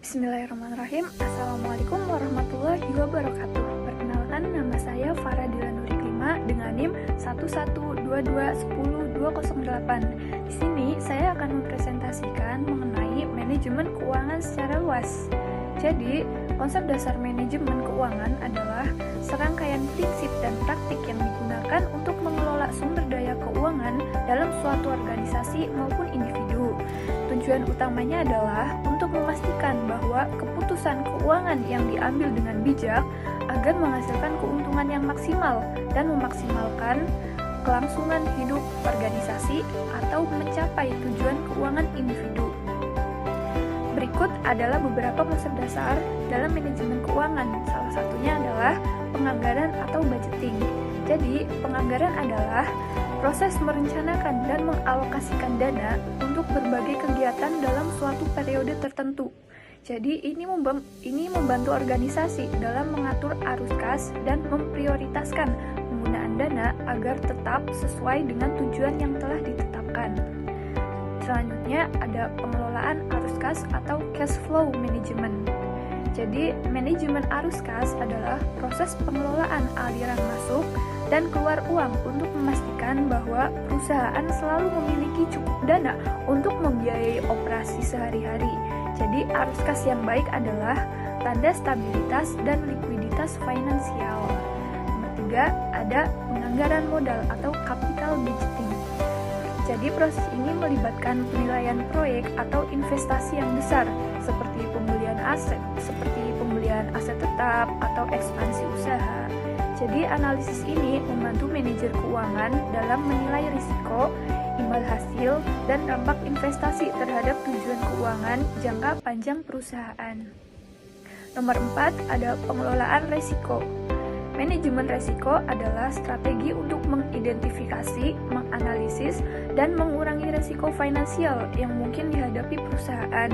Bismillahirrahmanirrahim. Assalamualaikum warahmatullahi wabarakatuh. Perkenalkan, nama saya Farah Dilanuri Klima dengan NIM 112210208. Di sini saya akan mempresentasikan mengenai manajemen keuangan secara luas. Jadi, konsep dasar manajemen keuangan adalah serangkaian prinsip dan praktik yang digunakan untuk mengelola sumber daya keuangan dalam suatu organisasi maupun individu. Tujuan utamanya adalah untuk memastikan bahwa keputusan keuangan yang diambil dengan bijak agar menghasilkan keuntungan yang maksimal dan memaksimalkan kelangsungan hidup organisasi atau mencapai tujuan keuangan individu. Berikut adalah beberapa konsep dasar dalam manajemen keuangan. Salah satunya adalah penganggaran atau budgeting. Jadi, penganggaran adalah proses merencanakan dan mengalokasikan dana untuk berbagai kegiatan dalam suatu periode tertentu. Jadi, ini membantu organisasi dalam mengatur arus kas dan memprioritaskan penggunaan dana agar tetap sesuai dengan tujuan yang telah ditetapkan. Selanjutnya ada pengelolaan arus kas atau cash flow management. Jadi, manajemen arus kas adalah proses pengelolaan aliran masuk dan keluar uang untuk memastikan bahwa perusahaan selalu memiliki cukup dana untuk membiayai operasi sehari-hari. Jadi, arus kas yang baik adalah tanda stabilitas dan likuiditas finansial. Nomor 3, ada penganggaran modal atau capital budgeting. Jadi, proses ini melibatkan penilaian proyek atau investasi yang besar seperti pembelian aset tetap atau ekspansi usaha. Jadi, analisis ini membantu manajer keuangan dalam menilai risiko, imbal hasil, dan dampak investasi terhadap tujuan keuangan jangka panjang perusahaan. Nomor 4, ada pengelolaan risiko. Manajemen risiko adalah strategi untuk mengidentifikasi, menganalisis, dan mengurangi risiko finansial yang mungkin dihadapi perusahaan.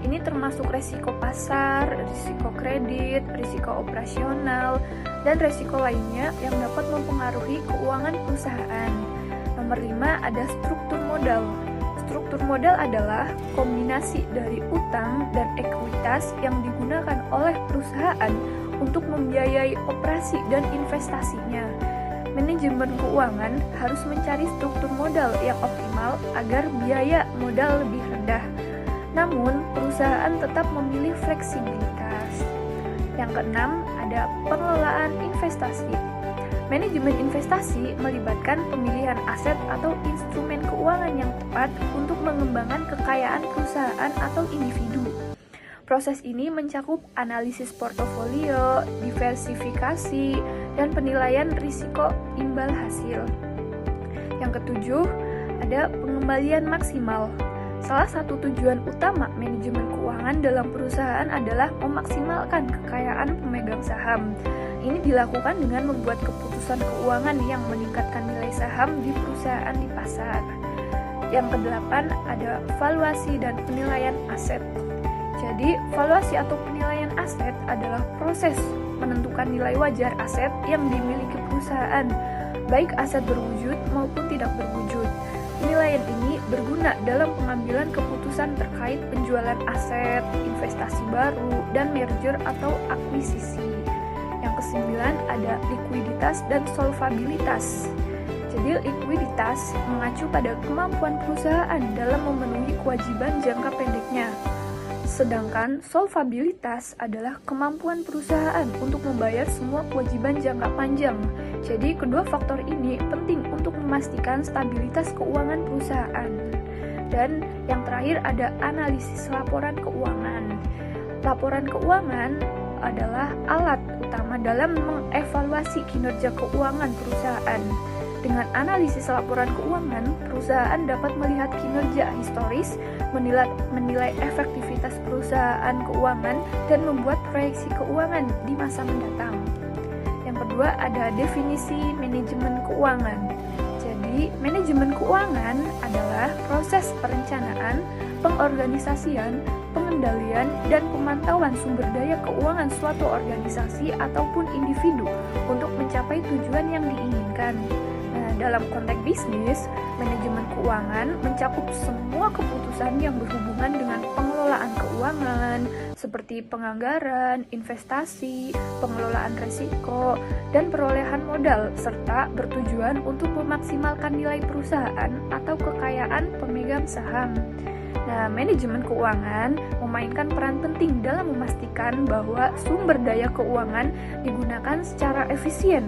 Ini termasuk risiko pasar, risiko kredit, risiko operasional, dan risiko lainnya yang dapat mempengaruhi keuangan perusahaan. Nomor 5, ada struktur modal. Struktur modal adalah kombinasi dari utang dan ekuitas yang digunakan oleh perusahaan untuk membiayai operasi dan investasinya. Manajemen keuangan harus mencari struktur modal yang optimal agar biaya modal lebih rendah. Namun, perusahaan tetap memilih fleksibilitas. Yang keenam, ada pengelolaan investasi. Manajemen investasi melibatkan pemilihan aset atau instrumen keuangan yang tepat untuk mengembangkan kekayaan perusahaan atau individu. Proses ini mencakup analisis portofolio, diversifikasi, dan penilaian risiko imbal hasil. Yang ketujuh, ada pengembalian maksimal. Salah satu tujuan utama manajemen keuangan dalam perusahaan adalah memaksimalkan kekayaan pemegang saham. Ini dilakukan dengan membuat keputusan keuangan yang meningkatkan nilai saham di perusahaan di pasar. Yang kedelapan, ada valuasi dan penilaian aset. Jadi, valuasi atau penilaian aset adalah proses menentukan nilai wajar aset yang dimiliki perusahaan, baik aset berwujud maupun tidak berwujud. Penilaian ini berguna dalam pengambilan keputusan terkait penjualan aset, investasi baru, dan merger atau akuisisi. Yang kesembilan, ada likuiditas dan solvabilitas. Jadi, likuiditas mengacu pada kemampuan perusahaan dalam memenuhi kewajiban jangka pendeknya. Sedangkan solvabilitas adalah kemampuan perusahaan untuk membayar semua kewajiban jangka panjang. Jadi, kedua faktor ini penting untuk memastikan stabilitas keuangan perusahaan. Dan yang terakhir ada analisis laporan keuangan. Laporan keuangan adalah alat utama dalam mengevaluasi kinerja keuangan perusahaan. Dengan analisis laporan keuangan, perusahaan dapat melihat kinerja historis, menilai efektivitas perusahaan keuangan, dan membuat proyeksi keuangan di masa mendatang. Yang kedua, ada definisi manajemen keuangan. Jadi, manajemen keuangan adalah proses perencanaan, pengorganisasian, pengendalian, dan pemantauan sumber daya keuangan suatu organisasi ataupun individu untuk mencapai tujuan yang diinginkan. Dalam konteks bisnis, manajemen keuangan mencakup semua keputusan yang berhubungan dengan pengelolaan keuangan, seperti penganggaran, investasi, pengelolaan risiko, dan perolehan modal, serta bertujuan untuk memaksimalkan nilai perusahaan atau kekayaan pemegang saham. Nah, manajemen keuangan memainkan peran penting dalam memastikan bahwa sumber daya keuangan digunakan secara efisien,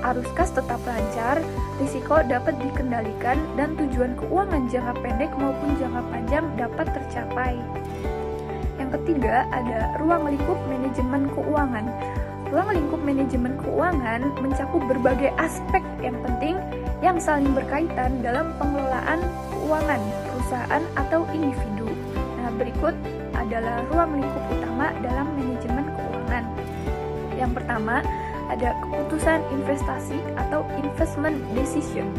arus kas tetap lancar, risiko dapat dikendalikan, dan tujuan keuangan jangka pendek maupun jangka panjang dapat tercapai. Yang ketiga, ada ruang lingkup manajemen keuangan. Ruang lingkup manajemen keuangan mencakup berbagai aspek yang penting yang saling berkaitan dalam pengelolaan keuangan perusahaan atau individu. Nah, berikut adalah ruang lingkup utama dalam manajemen keuangan. Yang pertama, ada keputusan investasi atau investment decision.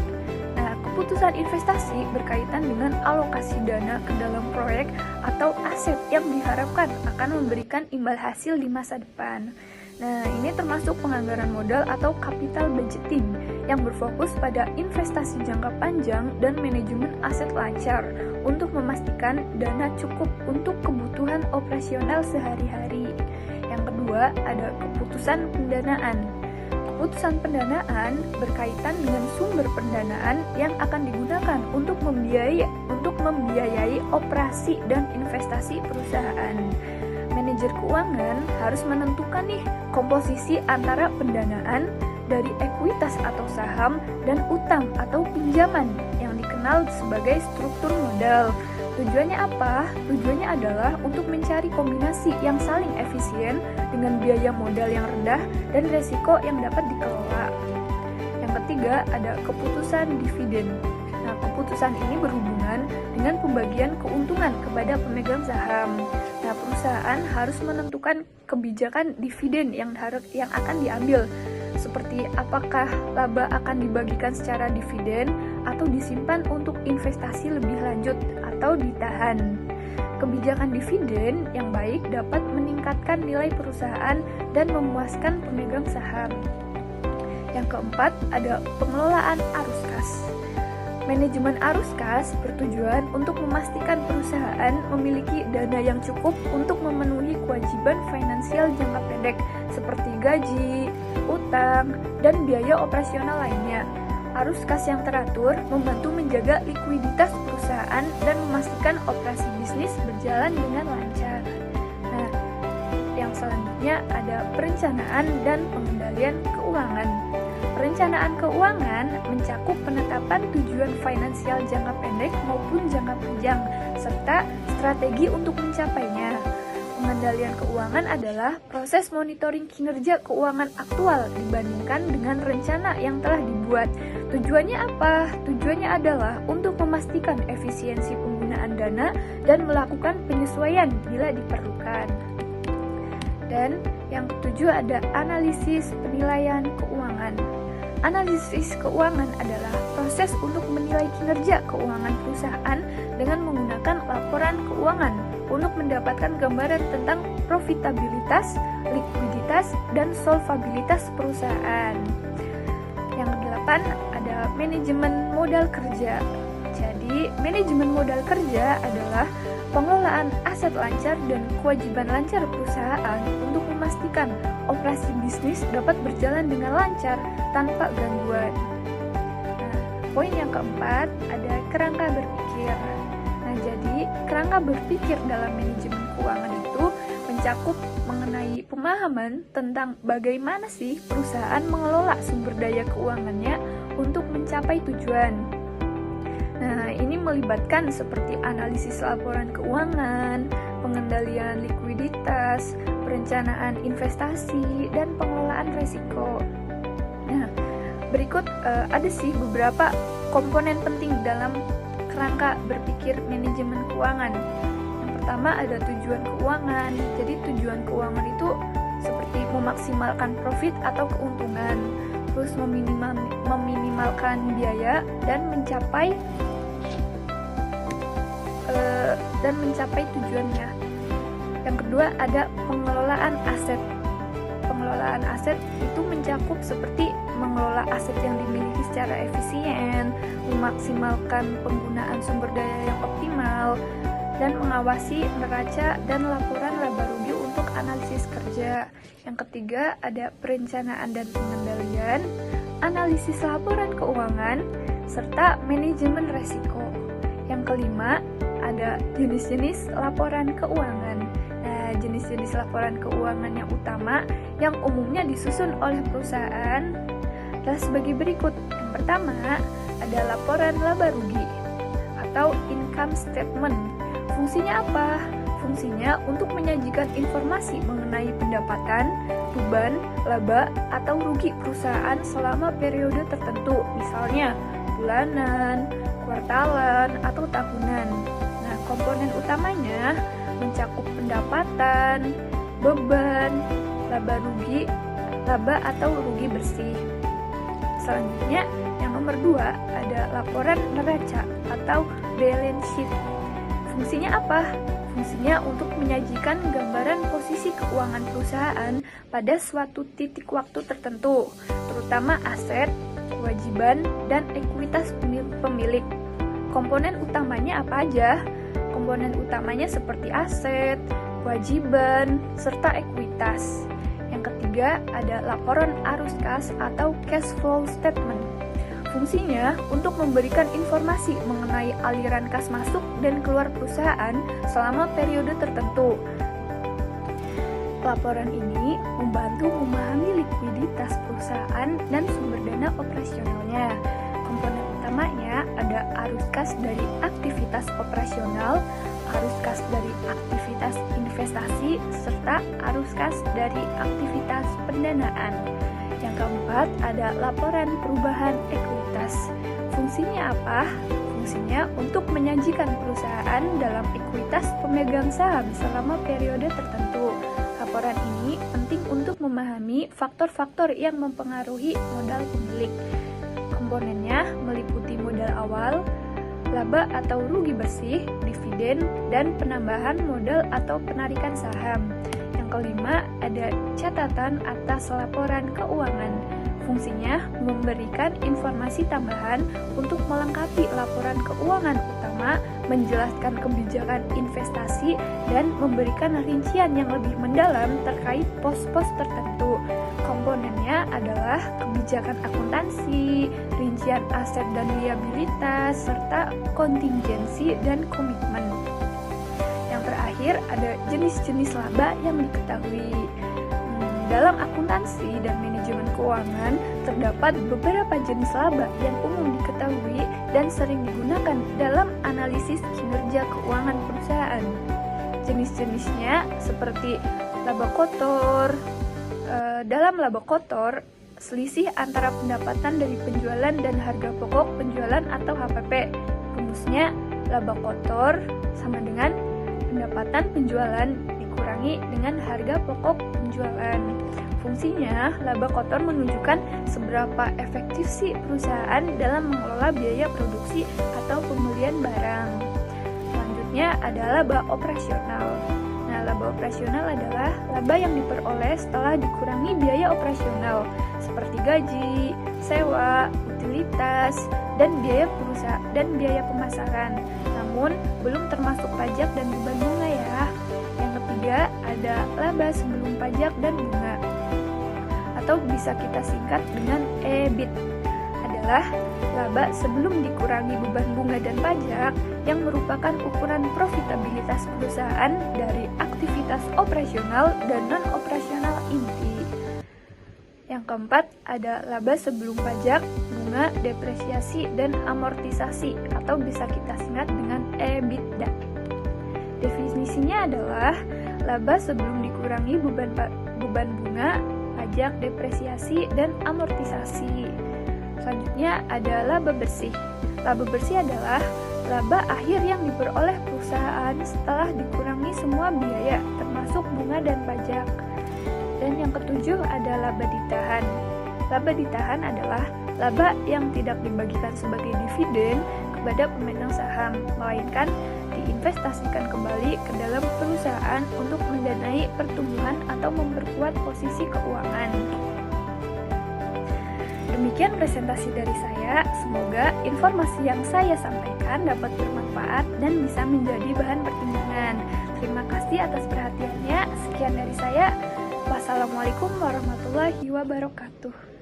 Nah, keputusan investasi berkaitan dengan alokasi dana ke dalam proyek atau aset yang diharapkan akan memberikan imbal hasil di masa depan. Nah, ini termasuk penganggaran modal atau capital budgeting yang berfokus pada investasi jangka panjang dan manajemen aset lancar untuk memastikan dana cukup untuk kebutuhan operasional sehari-hari. Yang kedua, ada keputusan pendanaan. Keputusan pendanaan berkaitan dengan sumber pendanaan yang akan digunakan untuk membiayai operasi dan investasi perusahaan. Manajer keuangan harus menentukan komposisi antara pendanaan dari ekuitas atau saham dan utang atau pinjaman yang dikenal sebagai struktur modal. Tujuannya apa? Tujuannya adalah untuk mencari kombinasi yang saling efisien dengan biaya modal yang rendah dan resiko yang dapat dikelola. Yang ketiga, ada keputusan dividen. Nah, keputusan ini berhubungan dengan pembagian keuntungan kepada pemegang saham. Nah, perusahaan harus menentukan kebijakan dividen yang akan diambil, seperti apakah laba akan dibagikan secara dividen atau disimpan untuk investasi lebih lanjut atau ditahan. Kebijakan dividen yang baik dapat meningkatkan nilai perusahaan dan memuaskan pemegang saham. Yang keempat, ada pengelolaan arus kas. Manajemen arus kas bertujuan untuk memastikan perusahaan memiliki dana yang cukup untuk memenuhi kewajiban finansial jangka pendek seperti gaji, utang, dan biaya operasional lainnya. Arus kas yang teratur membantu menjaga likuiditas perusahaan dan memastikan operasi bisnis berjalan dengan lancar. Nah, yang selanjutnya ada perencanaan dan pengendalian keuangan. Perencanaan keuangan mencakup penetapan tujuan finansial jangka pendek maupun jangka panjang, serta strategi untuk mencapainya. Pengendalian keuangan adalah proses monitoring kinerja keuangan aktual dibandingkan dengan rencana yang telah dibuat. Tujuannya apa? Tujuannya adalah untuk memastikan efisiensi penggunaan dana dan melakukan penyesuaian bila diperlukan. Dan yang ketujuh ada analisis penilaian keuangan. Analisis keuangan adalah proses untuk menilai kinerja keuangan perusahaan dengan menggunakan laporan keuangan untuk mendapatkan gambaran tentang profitabilitas, likuiditas, dan solvabilitas perusahaan. Yang kedelapan ada manajemen modal kerja. Jadi, manajemen modal kerja adalah pengelolaan aset lancar dan kewajiban lancar perusahaan untuk memastikan operasi bisnis dapat berjalan dengan lancar tanpa gangguan. Nah, poin yang keempat ada kerangka berpikir. Nah, jadi kerangka berpikir dalam manajemen keuangan itu mencakup mengenai pemahaman tentang bagaimana sih perusahaan mengelola sumber daya keuangannya untuk mencapai tujuan. Nah, ini melibatkan seperti analisis laporan keuangan, pengendalian likuiditas, perencanaan investasi, dan pengelolaan risiko. Nah, berikut ada sih beberapa komponen penting dalam kerangka berpikir manajemen keuangan. Yang pertama ada tujuan keuangan. Jadi tujuan keuangan itu seperti memaksimalkan profit atau keuntungan, terus meminimalkan biaya dan mencapai tujuannya. Yang kedua ada pengelolaan aset. Pengelolaan aset itu mencakup seperti mengelola aset yang dimiliki secara efisien, memaksimalkan penggunaan sumber daya yang optimal, dan mengawasi neraca dan laporan laba rugi analisis kerja. Yang ketiga ada perencanaan dan pengendalian, analisis laporan keuangan, serta manajemen resiko. Yang kelima ada jenis-jenis laporan keuangan. Nah, jenis-jenis laporan keuangan yang utama yang umumnya disusun oleh perusahaan adalah sebagai berikut. Yang pertama ada laporan laba rugi atau income statement. Fungsinya apa? Fungsinya untuk menyajikan informasi mengenai pendapatan, beban, laba, atau rugi perusahaan selama periode tertentu, misalnya bulanan, kuartalan, atau tahunan. Nah, komponen utamanya mencakup pendapatan, beban, laba atau rugi bersih. Selanjutnya, yang nomor 2 ada laporan neraca atau balance sheet. Fungsinya apa? Fungsinya untuk menyajikan gambaran posisi keuangan perusahaan pada suatu titik waktu tertentu, terutama aset, kewajiban, dan ekuitas pemilik. Komponen utamanya apa aja? Komponen utamanya seperti aset, kewajiban, serta ekuitas. Yang ketiga ada laporan arus kas atau cash flow statement. Fungsinya untuk memberikan informasi mengenai aliran kas masuk dan keluar perusahaan selama periode tertentu. Laporan ini membantu memahami likuiditas perusahaan dan sumber dana operasionalnya. Komponen utamanya ada arus kas dari aktivitas operasional, arus kas dari aktivitas investasi, serta arus kas dari aktivitas pendanaan. Yang keempat ada laporan perubahan ekuitas. Fungsinya apa? Fungsinya untuk menyajikan perusahaan dalam ekuitas pemegang saham selama periode tertentu. Laporan ini penting untuk memahami faktor-faktor yang mempengaruhi modal pemilik. Komponennya meliputi modal awal, laba atau rugi bersih, dividen, dan penambahan modal atau penarikan saham. Yang kelima, ada catatan atas laporan keuangan. Fungsinya memberikan informasi tambahan untuk melengkapi laporan keuangan utama, menjelaskan kebijakan investasi, dan memberikan rincian yang lebih mendalam terkait pos-pos tertentu. Komponennya adalah kebijakan akuntansi, rincian aset dan liabilitas, serta kontingensi dan komitmen. Yang terakhir ada jenis-jenis laba yang diketahui. Dalam akuntansi dan manajemen keuangan terdapat beberapa jenis laba yang umum diketahui dan sering digunakan dalam analisis kinerja keuangan perusahaan. Jenis-jenisnya seperti laba kotor. Dalam laba kotor, selisih antara pendapatan dari penjualan dan harga pokok penjualan atau HPP. Rumusnya laba kotor sama dengan pendapatan penjualan dikurangi dengan harga pokok penjualan. Fungsinya, laba kotor menunjukkan seberapa efektif sih perusahaan dalam mengelola biaya produksi atau pembelian barang. Selanjutnya ada laba operasional. Nah, laba operasional adalah laba yang diperoleh setelah dikurangi biaya operasional seperti gaji, sewa, utilitas, dan biaya perusahaan dan biaya pemasaran. Namun, belum termasuk pajak dan beban bunga ya. Yang ketiga, ada laba sebelum pajak dan bunga. Atau bisa kita singkat dengan EBIT. Adalah laba sebelum dikurangi beban bunga dan pajak yang merupakan ukuran profitabilitas perusahaan dari aktivitas operasional dan non-operasional inti. Yang keempat, ada laba sebelum pajak, bunga, depresiasi, dan amortisasi atau bisa kita singkat dengan EBITDA. Definisinya adalah laba sebelum dikurangi beban bunga, pajak, depresiasi, dan amortisasi. Selanjutnya ada laba bersih. Laba bersih adalah laba akhir yang diperoleh perusahaan setelah dikurangi semua biaya, termasuk bunga dan pajak. Dan yang ketujuh ada laba ditahan. Laba ditahan adalah laba yang tidak dibagikan sebagai dividen kepada pemegang saham, melainkan diinvestasikan kembali ke dalam perusahaan untuk mendanai pertumbuhan atau memperkuat posisi keuangan. Demikian presentasi dari saya. Semoga informasi yang saya sampaikan dapat bermanfaat dan bisa menjadi bahan pertimbangan. Terima kasih atas perhatiannya. Sekian dari saya. Wassalamualaikum warahmatullahi wabarakatuh.